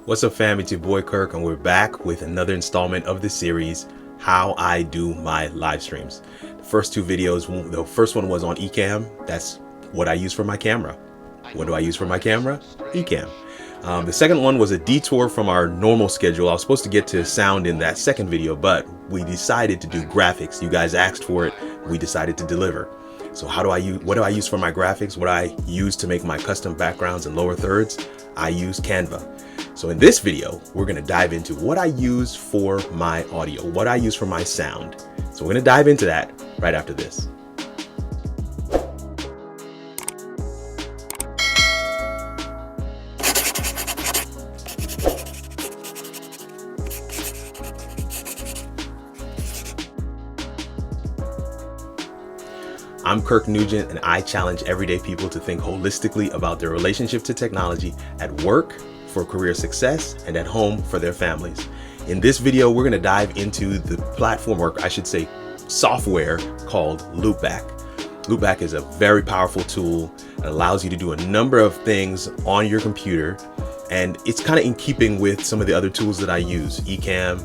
What's up, fam? It's your boy Kirk, and we're back with another installment of the series, How I Do My Live Streams. The first two videos, the first one was on Ecamm. That's what I use for my camera. What do I use for my camera? Ecamm. The second one was a detour from our normal schedule. I was supposed to get to sound in that second video, but we decided to do graphics. You guys asked for it. We decided to deliver. So what do I use for my graphics? What I use to make my custom backgrounds and lower thirds? I use Canva. So in this video, we're going to dive into what I use for my audio, what I use for my sound. So we're going to dive into that right after this. I'm Kirk Nugent, and I challenge everyday people to think holistically about their relationship to technology at work for career success and at home for their families. In this video, we're going to dive into the platform, or I should say software, called Loopback. Loopback is a very powerful tool that allows you to do a number of things on your computer, and it's kind of in keeping with some of the other tools that I use: Ecamm,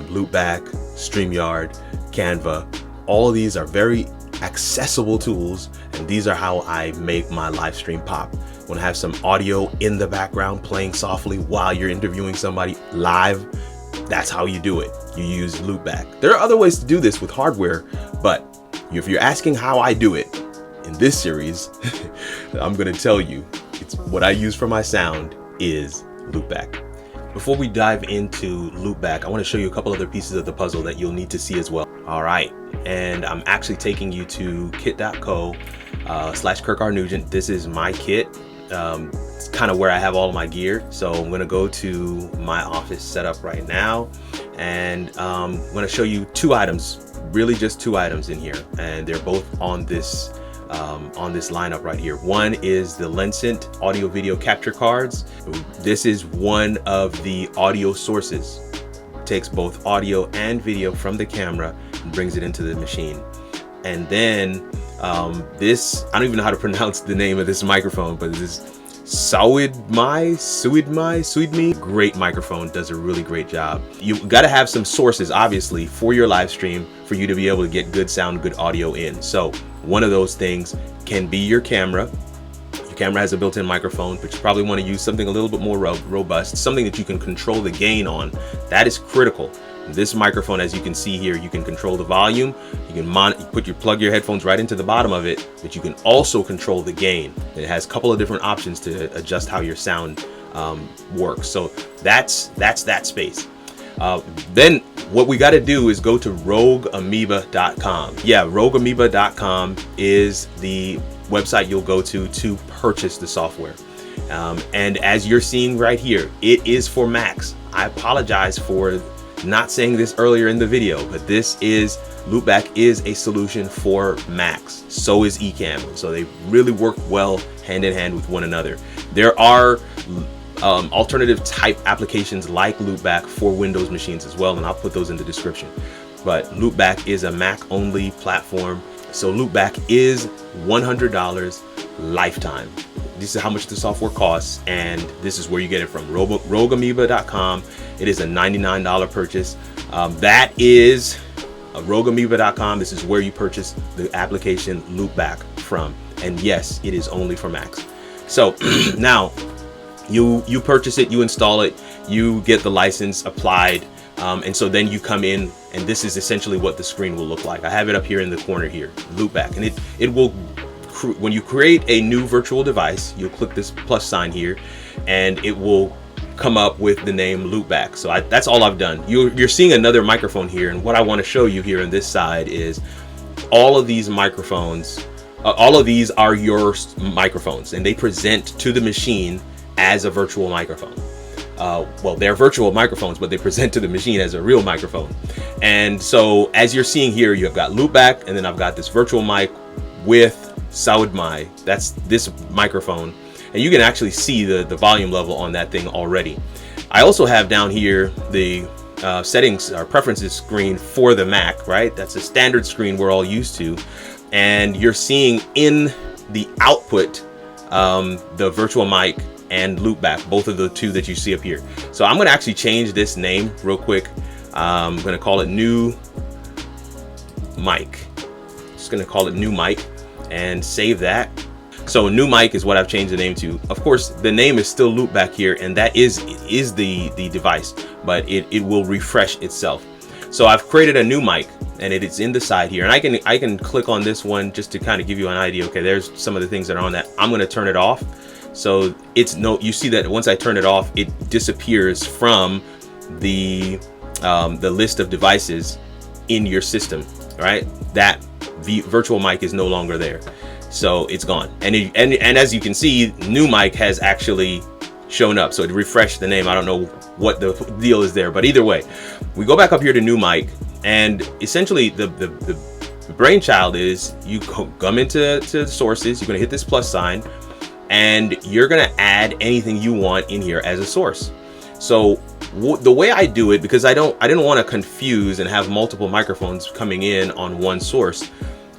Loopback, StreamYard, Canva. All of these are very accessible tools, and these are how I make my live stream pop. Want to have some audio in the background playing softly while you're interviewing somebody live? That's how you do it. You use Loopback. There are other ways to do this with hardware, but if you're asking how I do it in this series, I'm going to tell you it's what I use for my sound is Loopback. Before we dive into Loopback, I want to show you a couple other pieces of the puzzle that you'll need to see as well. All right, and I'm actually taking you to kit.co/KirkRNugent. This is my kit. It's kind of where I have all of my gear. So I'm going to go to my office setup right now, and I'm going to show you two items, really just two items in here, and they're both on this lineup right here. One is the Lensint audio video capture cards. This is one of the audio sources. It takes both audio and video from the camera and brings it into the machine. And then this, I don't even know how to pronounce the name of this microphone, but this Suidmi, great microphone, does a really great job. You got to have some sources, obviously, for your live stream for you to be able to get good sound, good audio in. So one of those things can be your camera. Your camera has a built-in microphone, but you probably want to use something a little bit more robust, something that you can control the gain on. That is critical. This microphone, as you can see here, you can control the volume. You can plug your headphones right into the bottom of it, but you can also control the gain. It has a couple of different options to adjust how your sound works. So that's that space. Then what we got to do is go to rogueamoeba.com. Yeah, rogueamoeba.com is the website you'll go to purchase the software. And as you're seeing right here, it is for Macs. I apologize for not saying this earlier in the video, but Loopback is a solution for Macs. So is Ecamm. So they really work well hand in hand with one another. There are alternative type applications like Loopback for Windows machines as well, and I'll put those in the description. But Loopback is a Mac only platform. So Loopback is $100 lifetime. This is how much the software costs, and this is where you get it from, rogueamoeba.com. It is a $99 purchase. That is rogueamoeba.com. This is where you purchase the application Loopback from. And yes, it is only for Macs. So now you purchase it, you install it, you get the license applied, and so then you come in, and this is essentially what the screen will look like. I have it up here in the corner here, Loopback, and it will, when you create a new virtual device, you'll click this plus sign here, and it will come up with the name Loopback. So that's all I've done. You're seeing another microphone here, and what I want to show you here on this side is all of these microphones. All of these are your microphones, and they present to the machine as a virtual microphone. Well, they're virtual microphones, but they present to the machine as a real microphone. And so as you're seeing here, you've got Loopback, and then I've got this virtual mic with Suidmi. That's this microphone. And you can actually see the volume level on that thing already. I also have down here the settings or preferences screen for the Mac, right? That's a standard screen we're all used to. And you're seeing in the output, the virtual mic and loopback, both of the two that you see up here. So I'm going to actually change this name real quick. I'm going to call it New Mic. Just going to call it New Mic and save that. So New Mic is what I've changed the name to. Of course, the name is still loopback here, and that is the device, but it will refresh itself. So I've created a new mic, and it is in the side here, and I can click on this one just to kind of give you an idea. Okay, there's some of the things that are on that. I'm going to turn it off. So you see that once I turn it off, it disappears from the list of devices in your system, right? That virtual mic is no longer there. So it's gone. And as you can see, New Mic has actually shown up. So it refreshed the name. I don't know what the deal is there, but either way, we go back up here to New Mic, and essentially the brainchild is you come into sources, you're going to hit this plus sign, and you're going to add anything you want in here as a source. So the way I do it, because I didn't want to confuse and have multiple microphones coming in on one source,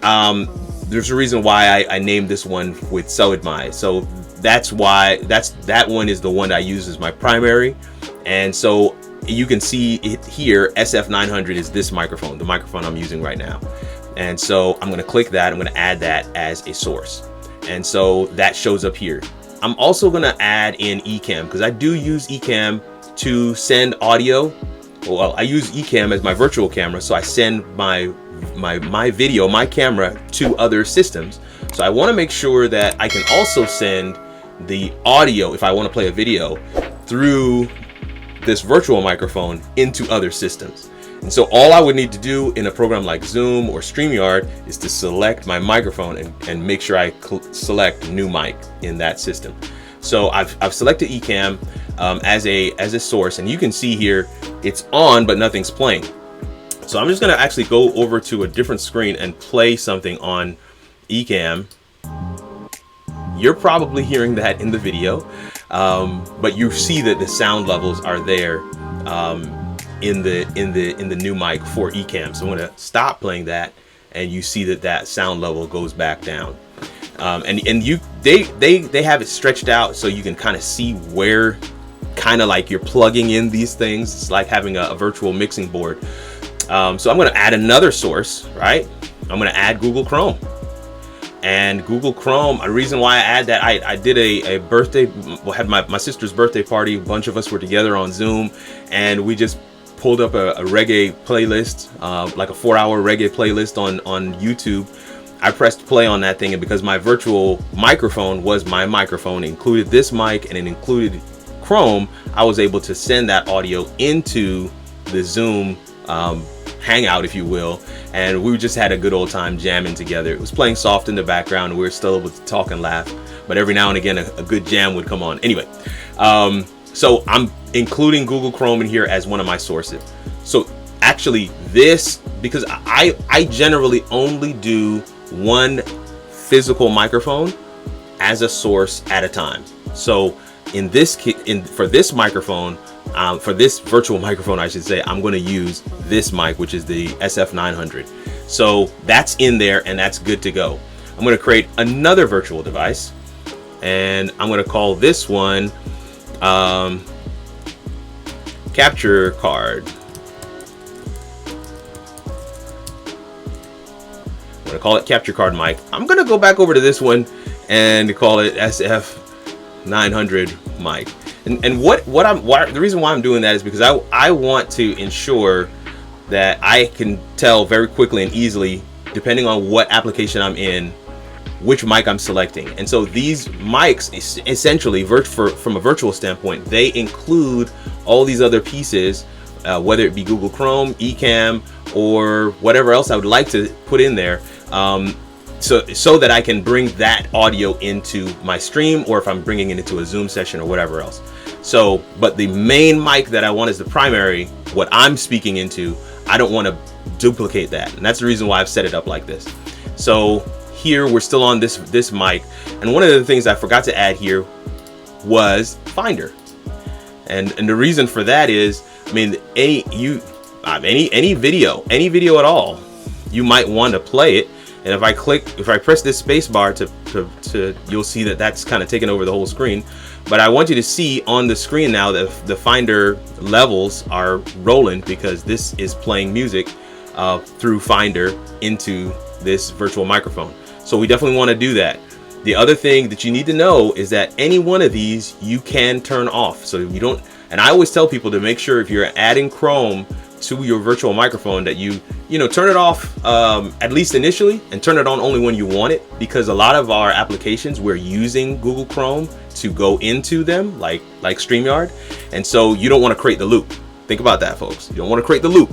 there's a reason why I named this one with Soidmai. So that's why that one is the one that I use as my primary. And so you can see it here, SF900 is this microphone, the microphone I'm using right now. And so I'm going to click that. I'm going to add that as a source. And so that shows up here. I'm also going to add in Ecamm, because I do use Ecamm to send audio. Well, I use Ecamm as my virtual camera, so I send my video, my camera, to other systems. So I want to make sure that I can also send the audio, if I want to play a video, through this virtual microphone into other systems. And so all I would need to do in a program like Zoom or StreamYard is to select my microphone and make sure I select New Mic in that system. So I've selected Ecamm as a source, and you can see here it's on, but nothing's playing. So I'm just going to actually go over to a different screen and play something on Ecamm. You're probably hearing that in the video, but you see that the sound levels are there in the New Mic for Ecamm. So I'm going to stop playing that, and you see that sound level goes back down. And they have it stretched out so you can kind of see where, kind of like you're plugging in these things. It's like having a virtual mixing board. So I'm going to add another source, right? I'm going to add Google Chrome. And Google Chrome, a reason why I add that, I did a birthday, had my sister's birthday party. A bunch of us were together on Zoom, and we just pulled up a reggae playlist, like a 4-hour reggae playlist on YouTube. I pressed play on that thing, and because my virtual microphone was my microphone, it included this mic and it included Chrome, I was able to send that audio into the Zoom hangout, if you will, and we just had a good old time jamming together. It was playing soft in the background, and we were still able to talk and laugh, but every now and again a good jam would come on. Anyway, so I'm including Google Chrome in here as one of my sources. So actually this, because I generally only do one physical microphone as a source at a time. So for this microphone, for this virtual microphone, I should say, I'm going to use this mic, which is the SF900. So that's in there, and that's good to go. I'm going to create another virtual device, and I'm going to call this one capture card. I'm going to call it capture card mic. I'm going to go back over to this one and call it SF900 mic. And the reason why I'm doing that is because I want to ensure that I can tell very quickly and easily, depending on what application I'm in, which mic I'm selecting. And so these mics, essentially, from a virtual standpoint, they include all these other pieces, whether it be Google Chrome, Ecamm, or whatever else I would like to put in there, so that I can bring that audio into my stream, or if I'm bringing it into a Zoom session or whatever else. So, but the main mic that I want as the primary, what I'm speaking into, I don't want to duplicate that. And that's the reason why I've set it up like this. So here we're still on this mic. And one of the things I forgot to add here was Finder. And the reason for that is, I mean, any video at all, you might want to play it. And if I press this space bar to you'll see that that's kind of taken over the whole screen. But I want you to see on the screen now that the Finder levels are rolling, because this is playing music through Finder into this virtual microphone. So we definitely want to do that. The other thing that you need to know is that any one of these you can turn off. So you don't, and I always tell people to make sure if you're adding Chrome to your virtual microphone that you turn it off at least initially, and turn it on only when you want it, because a lot of our applications we're using Google Chrome to go into them, like StreamYard, and so you don't want to create the loop. Think about that, folks. You don't want to create the loop.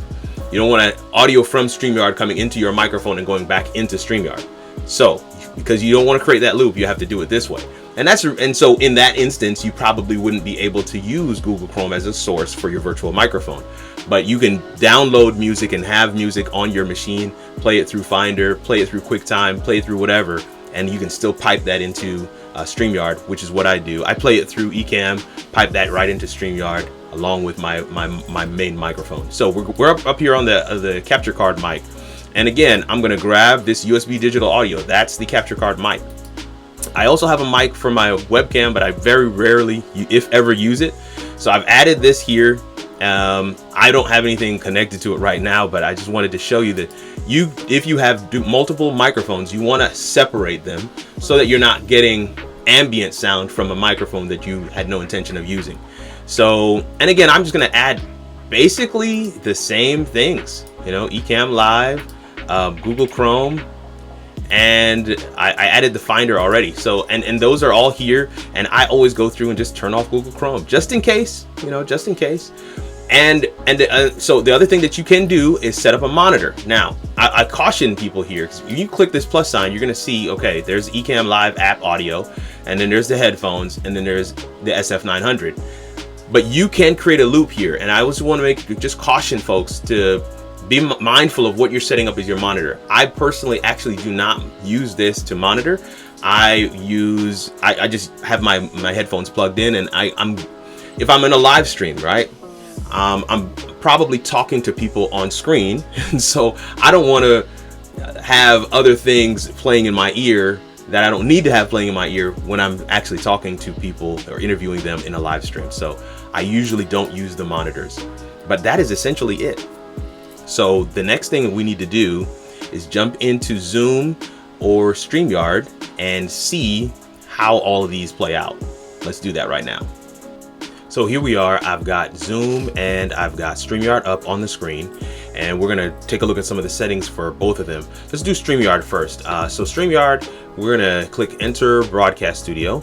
You don't want audio from StreamYard coming into your microphone and going back into StreamYard. So because you don't want to create that loop, you have to do it this way. And so in that instance, you probably wouldn't be able to use Google Chrome as a source for your virtual microphone. But you can download music and have music on your machine, play it through Finder, play it through QuickTime, play it through whatever, and you can still pipe that into StreamYard, which is what I do. I play it through Ecamm, pipe that right into StreamYard along with my main microphone. So we're up here on the capture card mic. And again, I'm going to grab this USB digital audio. That's the capture card mic. I also have a mic for my webcam, but I very rarely, if ever, use it. So I've added this here. I don't have anything connected to it right now, but I just wanted to show you that if you have multiple microphones, you want to separate them so that you're not getting ambient sound from a microphone that you had no intention of using. So, and again, I'm just going to add basically the same things, Ecamm Live, Google Chrome, and I added the Finder already. So, and those are all here, and I always go through and just turn off Google Chrome just in case, just in case. And so the other thing that you can do is set up a monitor. Now, I caution people here, because if you click this plus sign, you're going to see, okay, there's Ecamm Live app audio, and then there's the headphones, and then there's the SF900. But you can create a loop here, and I always want to just caution folks to be mindful of what you're setting up as your monitor. I personally actually do not use this to monitor. I just have my headphones plugged in, and if I'm in a live stream, right? I'm probably talking to people on screen, and so I don't want to have other things playing in my ear that I don't need to have playing in my ear when I'm actually talking to people or interviewing them in a live stream. So I usually don't use the monitors, but that is essentially it. So the next thing we need to do is jump into Zoom or StreamYard and see how all of these play out. Let's do that right now. So here we are. I've got Zoom and I've got StreamYard up on the screen, and we're gonna take a look at some of the settings for both of them. Let's do StreamYard first. So StreamYard, we're gonna click Enter Broadcast Studio,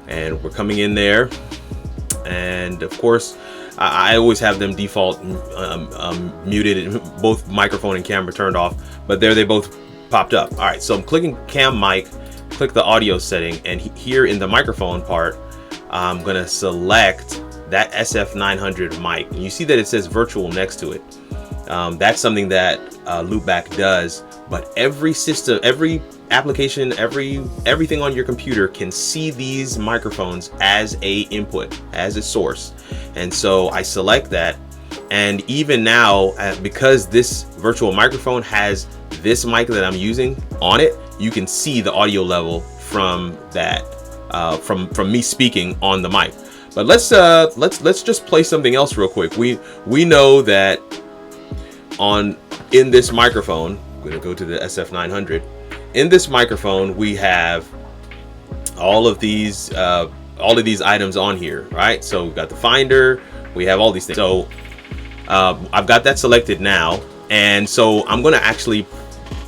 and we're coming in there. And of course, I always have them default muted, both microphone and camera turned off, but there they both popped up. All right, so I'm clicking Cam Mic, click the audio setting, and here in the microphone part, I'm gonna select that SF900 mic, and you see that it says virtual next to it. That's something that Loopback does, but every system, every application, everything on your computer can see these microphones as a input, as a source. And so I select that, and even now, because this virtual microphone has this mic that I'm using on it, you can see the audio level from that, from me speaking on the mic. But let's just play something else real quick. We know that in this microphone, I'm going to go to the SF900. In this microphone, we have all of these items on here, right? So we've got the Finder, we have all these things. So I've got that selected now, and so I'm going to actually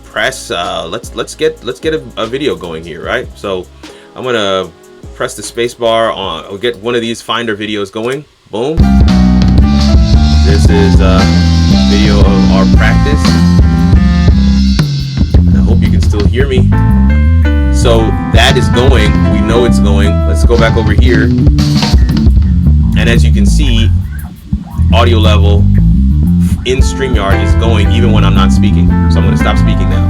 press. Let's get a video going here, right? So I'm going to press the space bar on. I'll get one of these Finder videos going. Boom. This is a video of our practice. I hope you can still hear me. So that is going. We know it's going. Let's go back over here. And as you can see, audio level in StreamYard is going even when I'm not speaking. So I'm going to stop speaking now.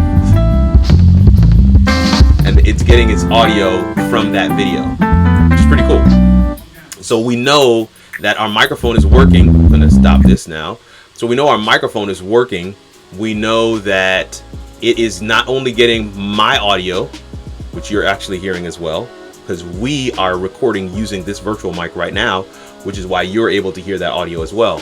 And it's getting its audio from that video, which is pretty cool. So we know that our microphone is working. I'm going to stop this now. So we know our microphone is working. We know that it is not only getting my audio, which you're actually hearing as well, because we are recording using this virtual mic right now, which is why you're able to hear that audio as well.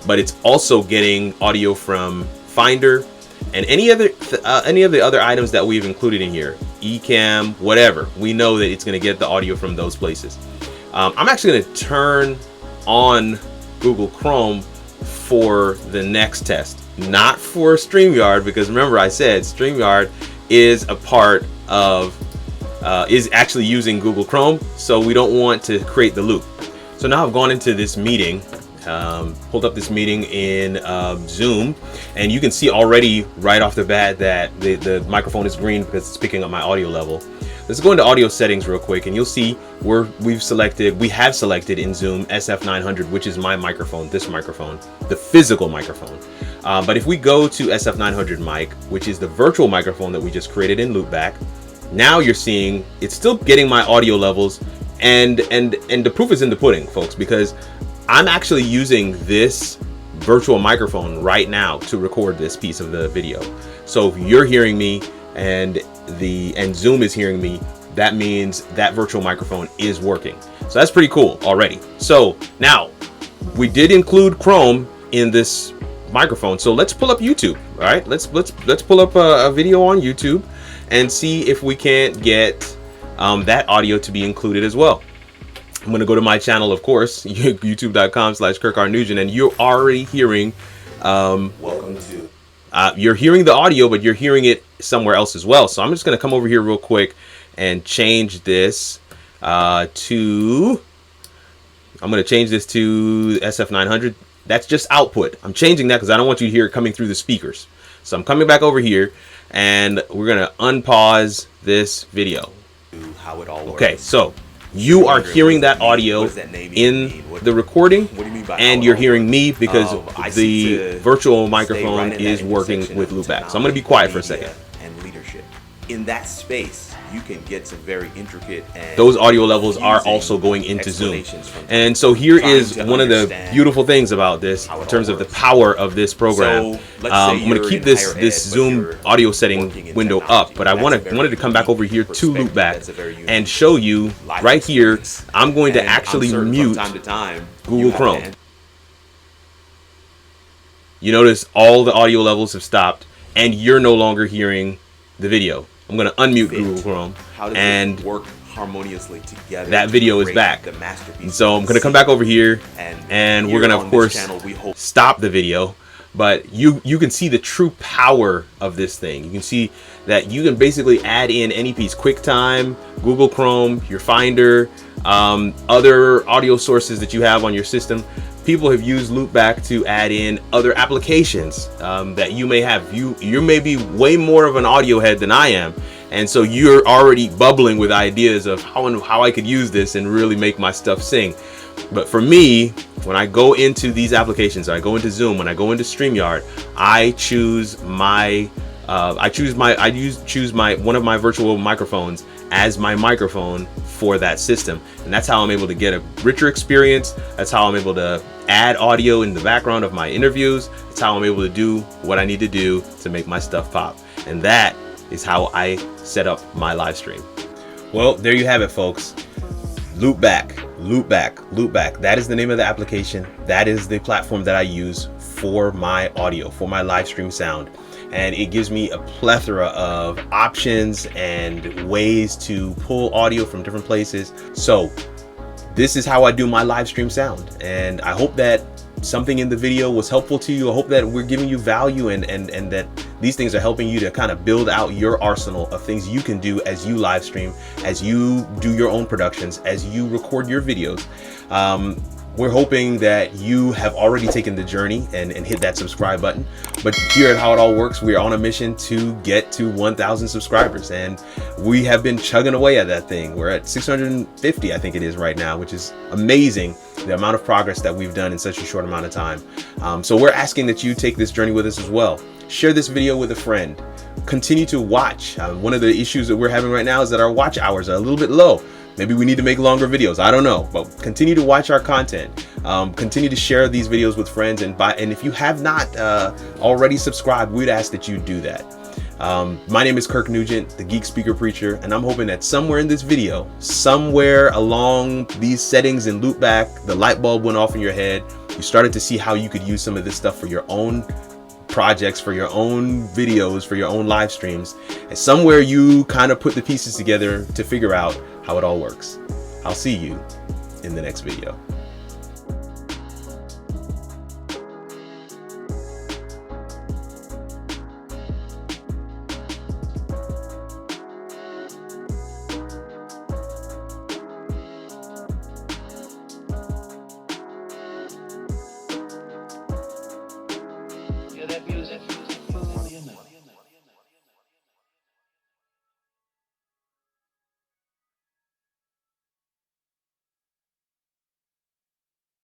But it's also getting audio from Finder and any of the other items that we've included in here, Ecamm, whatever. We know that it's going to get the audio from those places. I'm actually going to turn on Google Chrome for the next test, not for StreamYard, because remember I said StreamYard is a part of is actually using Google Chrome, so we don't want to create the loop. So now I've gone into this meeting, pulled up this meeting in Zoom, and you can see already right off the bat that the microphone is green because it's picking up my audio level. Let's go into audio settings real quick, and you'll see we have selected in Zoom SF900, which is my microphone, this microphone, the physical microphone. But if we go to SF900 mic, which is the virtual microphone that we just created in Loopback, now you're seeing it's still getting my audio levels, and the proof is in the pudding, folks, because I'm actually using this virtual microphone right now to record this piece of the video. So if you're hearing me and Zoom is hearing me, that means that virtual microphone is working. So that's pretty cool already. So now we did include Chrome in this microphone. So let's pull up YouTube. All right, let's pull up a video on YouTube and see if we can't get that audio to be included as well. I'm going to go to my channel, of course, youtube.com/KirkRNugent, and you're already hearing welcome to you're hearing the audio, but you're hearing it somewhere else as well. So I'm just going to come over here real quick and change this to SF900. That's just output. I'm changing that because I don't want you to hear it coming through the speakers. So I'm coming back over here, and we're going to unpause this video. How it all works. Okay, so you are hearing that audio in the recording, and you're hearing me because the virtual microphone is working with Loopback. So I'm going to be quiet for a second. And leadership. In that space, you can get some very intricate and those audio levels are also going into Zoom. And so here is one of the beautiful things about this in terms of the power of this program. I'm going to keep this Zoom audio setting window up, but I wanted to come back over here to Loopback and show you right here. I'm going to actually mute Google Chrome. You notice all the audio levels have stopped, and you're no longer hearing the video. I'm going to unmute Google Chrome, and work harmoniously together. That video is back. So I'm going to come back over here, and we're going to, of course, stop the video. But you can see the true power of this thing. You can see that you can basically add in any piece: QuickTime, Google Chrome, your Finder, other audio sources that you have on your system. People have used Loopback to add in other applications that you may have. You may be way more of an audio head than I am, and so you're already bubbling with ideas of how I could use this and really make my stuff sing. But for me, when I go into these applications, I go into Zoom, when I go into StreamYard, I choose one of my virtual microphones as my microphone for that system, and that's how I'm able to get a richer experience. That's how I'm able to add audio in the background of my interviews. That's how I'm able to do what I need to do to make my stuff pop, and that is how I set up my live stream. Well, there you have it, folks. Loopback. That is the name of the application. That is the platform that I use for my audio, for my live stream sound. And it gives me a plethora of options and ways to pull audio from different places. So this is how I do my live stream sound. And I hope that something in the video was helpful to you. I hope that we're giving you value and that these things are helping you to kind of build out your arsenal of things you can do as you live stream, as you do your own productions, as you record your videos. We're hoping that you have already taken the journey and hit that subscribe button. But here at How It All Works, we are on a mission to get to 1,000 subscribers, and we have been chugging away at that thing. We're at 650, I think it is right now, which is amazing, the amount of progress that we've done in such a short amount of time. So we're asking that you take this journey with us as well. Share this video with a friend. Continue to watch. One of the issues that we're having right now is that our watch hours are a little bit low. Maybe we need to make longer videos. I don't know, but continue to watch our content. Continue to share these videos with friends, and if you have not already subscribed, we'd ask that you do that. My name is Kirk Nugent, the Geek Speaker Preacher, and I'm hoping that somewhere in this video, somewhere along these settings and loop back, the light bulb went off in your head. You started to see how you could use some of this stuff for your own projects, for your own videos, for your own live streams. And somewhere you kind of put the pieces together to figure out how it all works. I'll see you in the next video.